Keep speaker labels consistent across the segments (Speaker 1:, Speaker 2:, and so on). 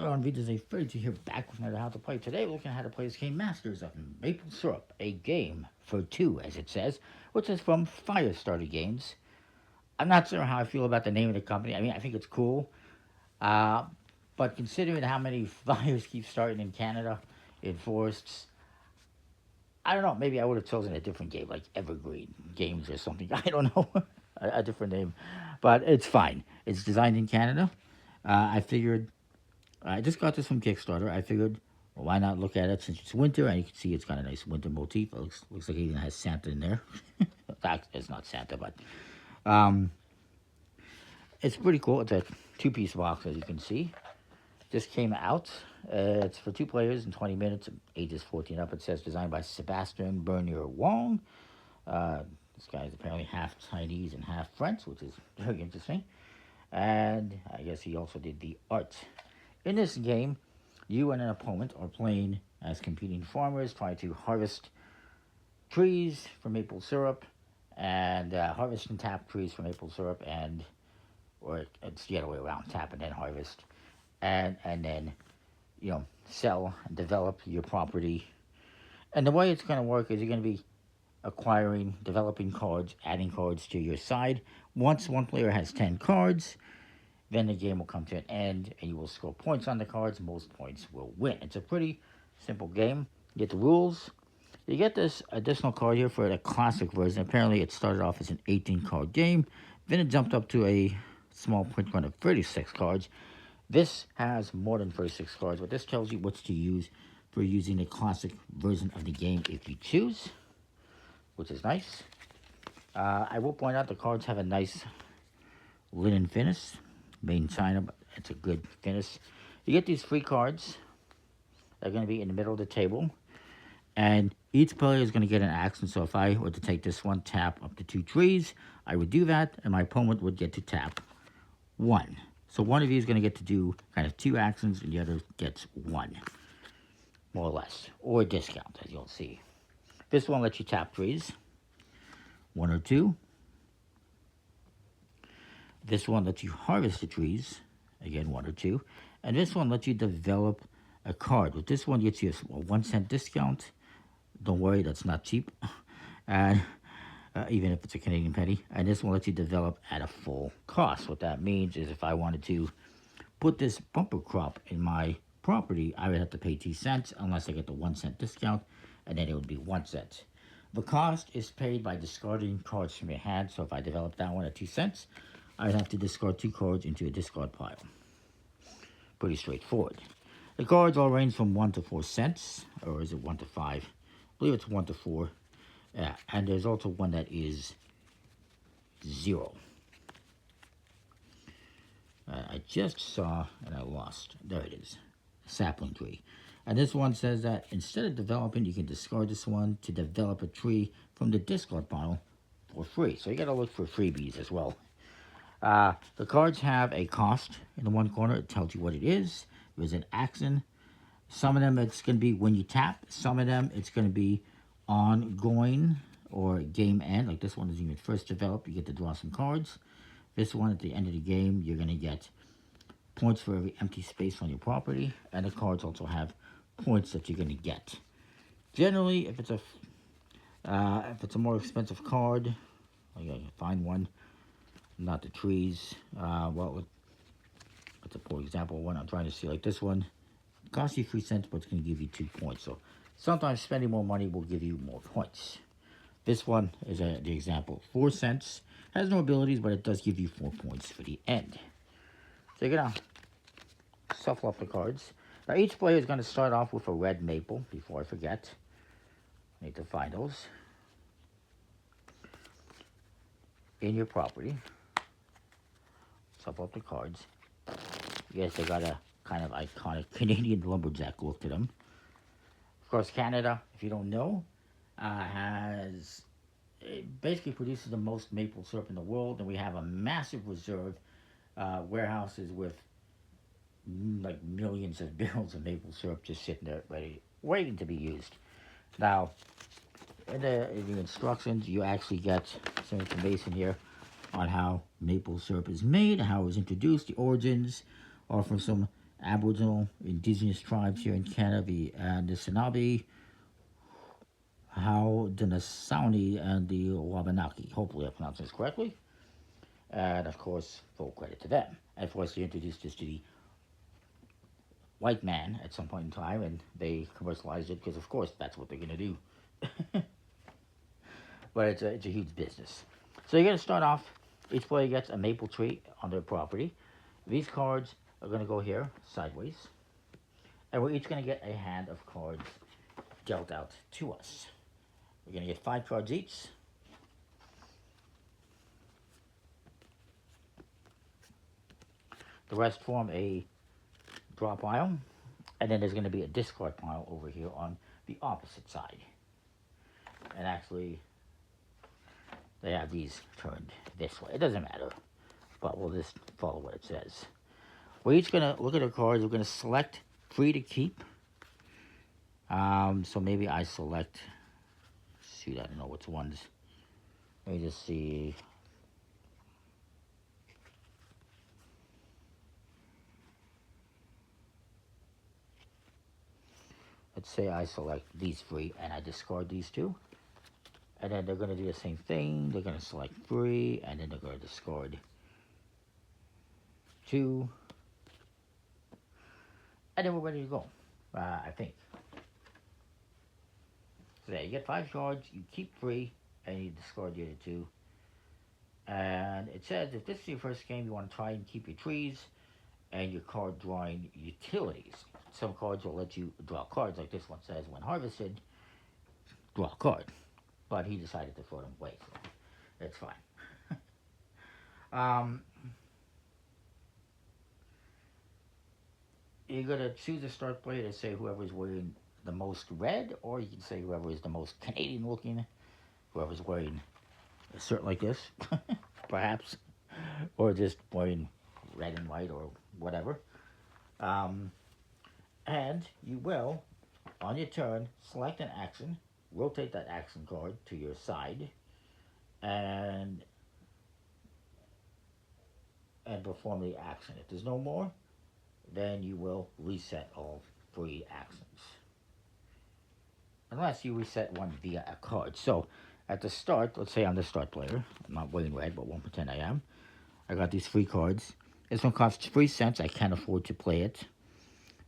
Speaker 1: Hello, and readers, a to here back with another How to Play. Today, we're looking at how to play this game, Masters of Maple Syrup, a game for two, as it says, which is from Firestarter Games. I'm not sure how I feel about the name of the company. I mean, I think it's cool, uh, but considering how many fires keep starting in Canada, in forests, I don't know. Maybe I would have chosen a different game, like Evergreen Games or something. I don't know, a different name, but it's fine. It's designed in Canada. I figured I just got this from Kickstarter. I figured, well, why not look at it since it's winter and you can see it's got a nice winter motif. It looks like it even has Santa in there. In fact, it's not Santa, but um, it's pretty cool. It's a two-piece box, as you can see. Just came out. It's for two players in 20 minutes, ages 14 up. It says designed by Sebastian Bernier Wong. This guy is apparently half Chinese and half French, which is very interesting. And I guess he also did the art. In this game, you and an opponent are playing as competing farmers, trying to harvest trees for maple syrup, and harvest and tap trees for maple syrup, or it's the other way around, tap and then harvest, and then sell and develop your property. And the way it's going to work is you're going to be developing cards, adding cards to your side. Once one player has 10 cards, then the game will come to an end, and you will score points on the cards. Most points will win. It's a pretty simple game. You get the rules. You get this additional card here for the classic version. Apparently, it started off as an 18-card game. Then it jumped up to a small print run of 36 cards. This has more than 36 cards, but this tells you what to use for using the classic version of the game if you choose, which is nice. I will point out the cards have a nice linen finish. Made in China, but it's a good finish. You get these free cards. They're going to be in the middle of the table. And each player is going to get an action. So if I were to take this one, tap up to 2 trees, I would do that, and my opponent would get to tap 1. So one of you is going to get to do kind of 2 actions, and the other gets 1, more or less, or a discount, as you'll see. This one lets you tap trees, 1 or 2. This one lets you harvest the trees, again 1 or 2. And this one lets you develop a card. With this one, gets you a 1 cent discount. Don't worry, that's not cheap. And even if it's a Canadian penny. And this one lets you develop at a full cost. What that means is if I wanted to put this bumper crop in my property, I would have to pay 2 cents unless I get the 1 cent discount, and then it would be 1 cent. The cost is paid by discarding cards from your hand. So if I develop that one at 2 cents, I'd have to discard 2 cards into a discard pile. Pretty straightforward. The cards all range from 1 to 4 cents, or is it 1 to 5? I believe it's 1 to 4. Yeah, and there's also one that is 0. I just saw, and I lost. There it is. A sapling tree. And this one says that instead of developing, you can discard this one to develop a tree from the discard pile for free. So you got to look for freebies as well. The cards have a cost in the one corner. It tells you what it is. There's an action. Some of them it's going to be when you tap. Some of them it's going to be ongoing or game end. Like this one is even first developed. You get to draw some cards. This one at the end of the game, you're going to get points for every empty space on your property. And the cards also have points that you're going to get. Generally, if it's a more expensive card, I gotta find one. Not the trees. Well, that's a poor example. One I'm trying to see, like this one, it costs you 3 cents, but it's going to give you 2 points. So sometimes spending more money will give you more points. This one is the example. 4 cents. Has no abilities, but it does give you 4 points for the end. So you're going to shuffle up the cards. Now each player is going to start off with a red maple. Before I forget, I need to find those in your property. Shuffle up the cards. Yes, they got a kind of iconic Canadian lumberjack look to them. Of course, Canada, if you don't know, it basically produces the most maple syrup in the world, and we have a massive reserve, warehouses with like millions of barrels of maple syrup just sitting there waiting to be used. Now, in the instructions, you actually get some information here on how maple syrup is made, how it was introduced. The origins are from some Aboriginal indigenous tribes here in Canada, the Anishinaabe, Haudenosaunee, and the Wabanaki. Hopefully I pronounced this correctly. And of course, full credit to them. And of course, they introduced this to the white man at some point in time, and they commercialized it because, of course, that's what they're going to do. But it's a huge business. So you're going to start off, each player gets a maple tree on their property. These cards are going to go here, sideways. And we're each going to get a hand of cards dealt out to us. We're going to get 5 cards each. The rest form a draw pile. And then there's going to be a discard pile over here on the opposite side. And actually, they have these turned this way. It doesn't matter, but we'll just follow what it says. We're each going to look at our cards. We're going to select 3 to keep. So maybe I select, shoot, I don't know which ones. Let me just see. Let's say I select these 3 and I discard these 2. And then they're going to do the same thing. They're going to select 3 and then they're going to discard 2. And then we're ready to go, I think. So there, you get 5 cards, you keep 3, and you discard the other 2. And it says if this is your first game, you want to try and keep your trees and your card drawing utilities. Some cards will let you draw cards, like this one says, when harvested, draw a card. But he decided to throw them away, so that's fine. You're going to choose a start player to say whoever's wearing the most red, or you can say whoever is the most Canadian looking, whoever's wearing a shirt like this, perhaps, or just wearing red and white or whatever. And you will, on your turn, select an action, rotate that action card to your side, and perform the action. If there's no more, then you will reset all 3 actions. Unless you reset one via a card. So, at the start, let's say I'm the start player. I'm not Wainwright, but won't pretend I am. I got these 3 cards. This one costs 3 cents. I can't afford to play it,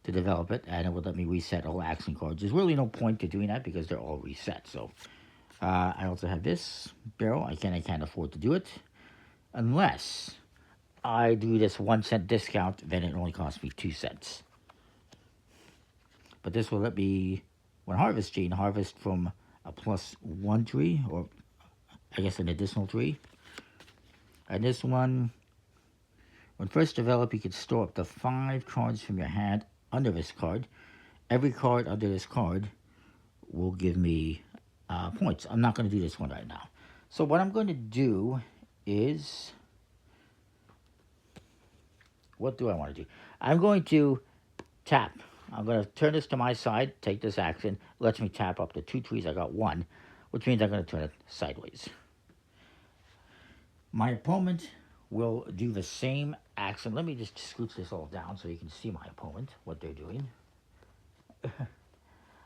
Speaker 1: to develop it, and it will let me reset all action cards. There's really no point to doing that because they're all reset. So, I also have this barrel. I can't afford to do it. Unless I do this 1 cent discount, then it only costs me 2 cents. But this will let me, when harvesting, harvest from a +1 tree, or I guess an additional tree. And this one, when first developed, you can store up to 5 cards from your hand under this card. Every card under this card will give me points. I'm not going to do this one right now. So what I'm going to do is, what do I want to do? I'm going to tap. I'm going to turn this to my side, take this action. It lets me tap up to 2 trees. I got 1, which means I'm going to turn it sideways. My opponent will do the same action. Let me just scooch this all down so you can see my opponent, what they're doing.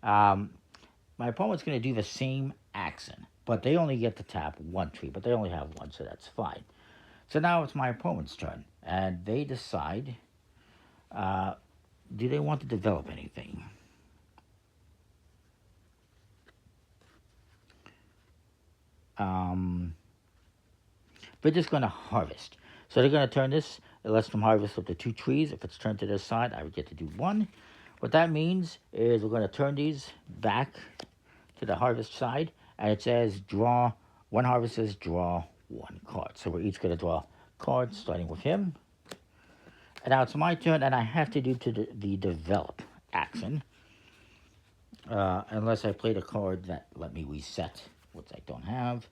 Speaker 1: My opponent's going to do the same action, but they only get to tap 1 tree, but they only have 1, so that's fine. So now it's my opponent's turn, and they decide, do they want to develop anything? They're just going to harvest. So they're going to turn this. It lets them harvest up to 2 trees. If it's turned to this side, I would get to do 1. What that means is we're going to turn these back to the harvest side, and it says draw. One harvest says draw 1 card. So we're each going to draw cards, starting with him. And now it's my turn, and I have to do the develop action. Unless I played a card that let me reset, which I don't have.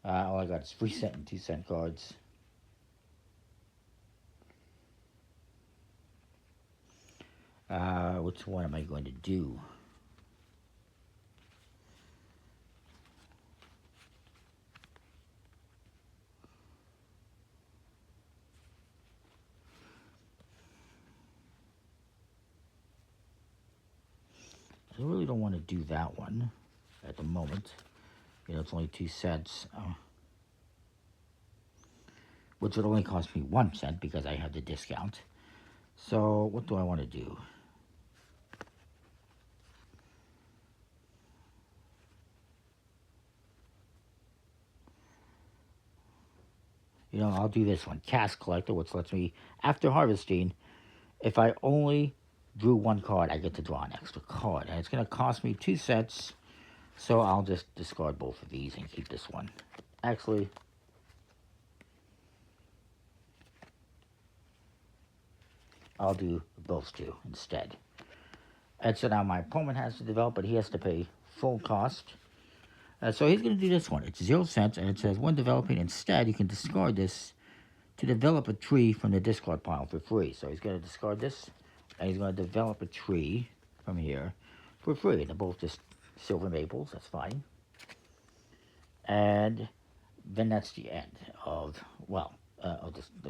Speaker 1: All I got is 3 cent and 2 cent cards. Which one am I going to do? I really don't want to do that one at the moment. It's only 2 cents, which would only cost me 1 cent because I have the discount. So what do I want to do? I'll do this one, Cash Collector, which lets me, after harvesting, if I only drew 1 card, I get to draw an extra card. And it's going to cost me 2 cents, so I'll just discard both of these and keep this one. Actually, I'll do those 2 instead. And so now my opponent has to develop, but he has to pay full cost. So he's going to do this one. It's 0 cents, and it says, when developing, instead, you can discard this to develop a tree from the discard pile for free. So he's going to discard this, and he's going to develop a tree from here for free. They're both just silver maples. That's fine. And then that's the end of,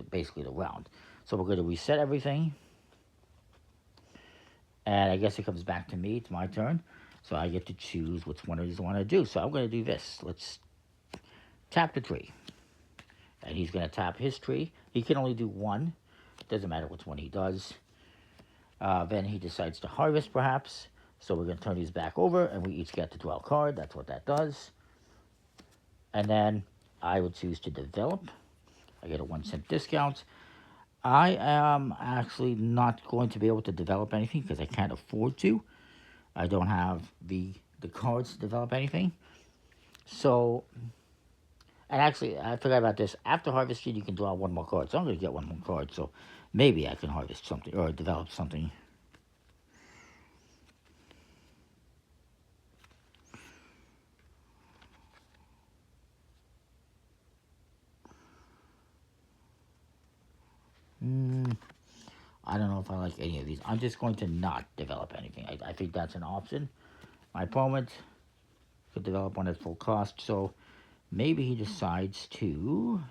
Speaker 1: basically the round. So we're going to reset everything. And I guess it comes back to me. It's my turn. So I get to choose which one it is I want to do. So I'm going to do this. Let's tap the tree. And he's going to tap his tree. He can only do 1. Doesn't matter which one he does. Then he decides to harvest, perhaps. So we're going to turn these back over, and we each get to draw a card. That's what that does. And then I would choose to develop. I get a 1 cent discount. I am actually not going to be able to develop anything because I can't afford to. I don't have the cards to develop anything. So, and actually, I forgot about this. After harvesting, you can draw 1 more card. So I'm going to get 1 more card. So maybe I can harvest something or develop something. I don't know if I like any of these. I'm just going to not develop anything. I think that's an option. My opponent could develop one at full cost, so maybe he decides to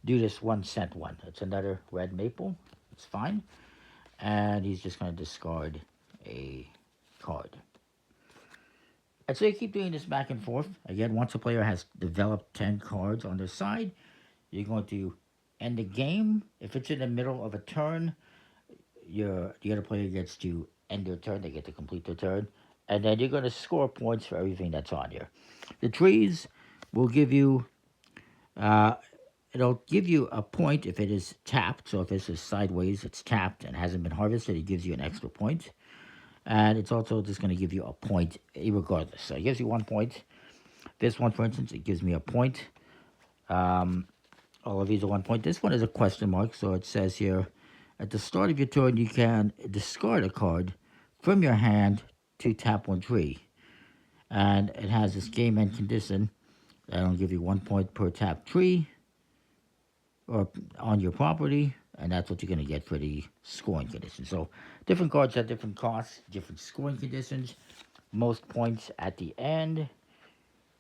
Speaker 1: do this 1 cent one. It's another red maple. It's fine. And he's just going to discard a card. And so you keep doing this back and forth. Again, once a player has developed 10 cards on their side, you're going to end the game. If it's in the middle of a turn, the other player gets to end their turn. They get to complete their turn. And then you're going to score points for everything that's on here. The trees will give you... it'll give you a point if it is tapped. So if this is sideways, it's tapped and hasn't been harvested, it gives you an extra point. And it's also just going to give you a point regardless. So it gives you 1 point. This one, for instance, it gives me a point. All of these are 1 point. This one is a question mark. So it says here, at the start of your turn, you can discard a card from your hand to tap 1 tree. And it has this game end condition. That'll give you 1 point per tap tree or on your property, and that's what you're going to get for the scoring conditions. So different cards have different costs, different scoring conditions. Most points at the end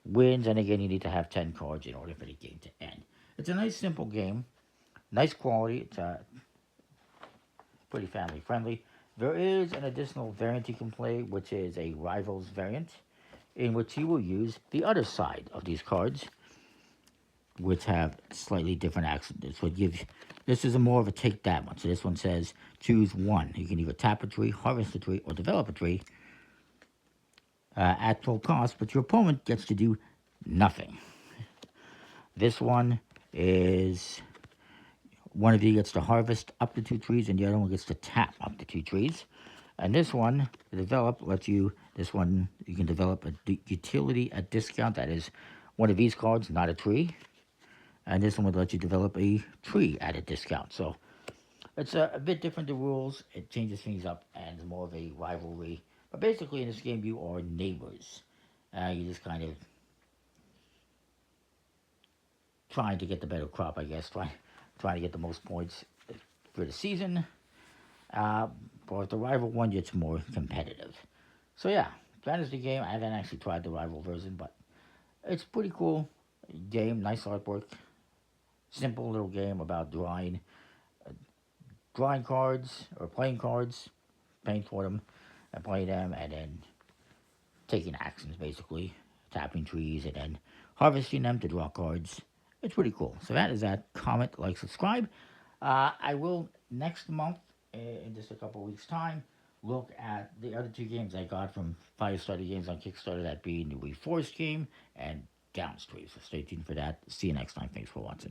Speaker 1: wins, and again, you need to have 10 cards in order for the game to end. It's a nice, simple game. Nice quality. It's pretty family friendly. There is an additional variant you can play, which is a Rivals variant, in which you will use the other side of these cards, which have slightly different accents. So it gives, this is more of a take that one. So this one says choose 1. You can either tap a tree, harvest a tree, or develop a tree at full cost, but your opponent gets to do nothing. This one is one of you gets to harvest up to 2 trees, and the other one gets to tap up to 2 trees. And this one, the develop, lets you, this one, you can develop a utility at discount. That is one of these cards, not a tree. And this one would let you develop a tree at a discount. So it's a bit different, the rules. It changes things up and it's more of a rivalry. But basically in this game, you are neighbors. You just kind of trying to get the better crop, I guess. Trying to get the most points for the season. For the rival one, it's more competitive. So yeah, that is the game. I haven't actually tried the rival version, but It's a pretty cool game, nice artwork, simple little game about drawing cards or playing cards, paying for them, and playing them, and then taking actions basically, tapping trees, and then harvesting them to draw cards. It's pretty cool. So that is that. Comment, like, subscribe. I will next month, in just a couple weeks' time, look at the other two games I got from Firestarter Games on Kickstarter, that being the Reforged game and Downstream. So stay tuned for that. See you next time. Thanks for watching.